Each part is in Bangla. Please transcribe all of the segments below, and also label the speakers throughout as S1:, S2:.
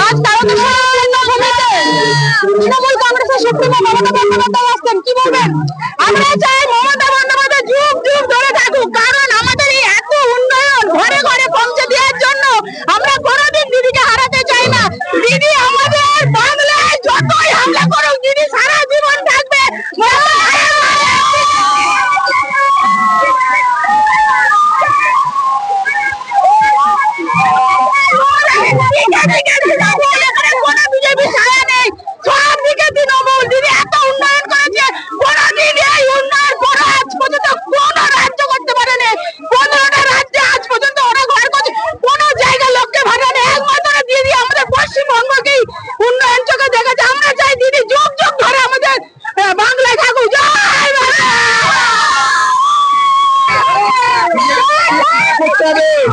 S1: আজ তৃণমূল কংগ্রেসের সুপ্রিমো মমতা বন্দ্যোপাধ্যায় আসছেন, কি বলবেন? আমরা চাই মমতা বন্দ্যোপাধ্যায় যুগ যুগ ধরে থাকুক, কারণ আমাদের এই এত উন্নয়ন ঘরে ঘরে পৌঁছে দেওয়ার জন্য আমরা কোনোদিন দিদিকে হারাতে চাই না। দিদি আমাদের বাংলায় যতই হামলা করুক, দিদি সারা জীবন থাকবে।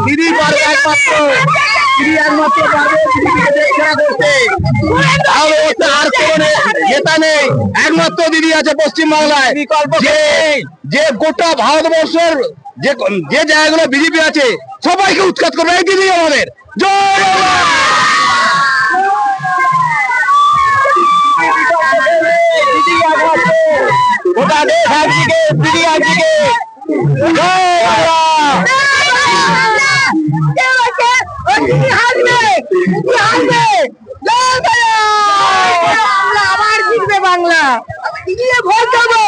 S2: দিদি পারবে একমাত্র, দিদি একমাত্র পারবে দিদিকে দেখছাড়া করতে। আর কোনো নেতা নেই, একমাত্র দিদি আছে পশ্চিমবাংলায়। যে গোটা ভারতবর্ষের যে জায়গাগুলো বিজেপি আছে সবাইকে উৎখাত করবে এই দিদি আমাদের। জয় গোটা দেশ একদিকে, দিদি একদিকে। জয়
S1: আবার জিতবে বাংলা, ভোট দেবো।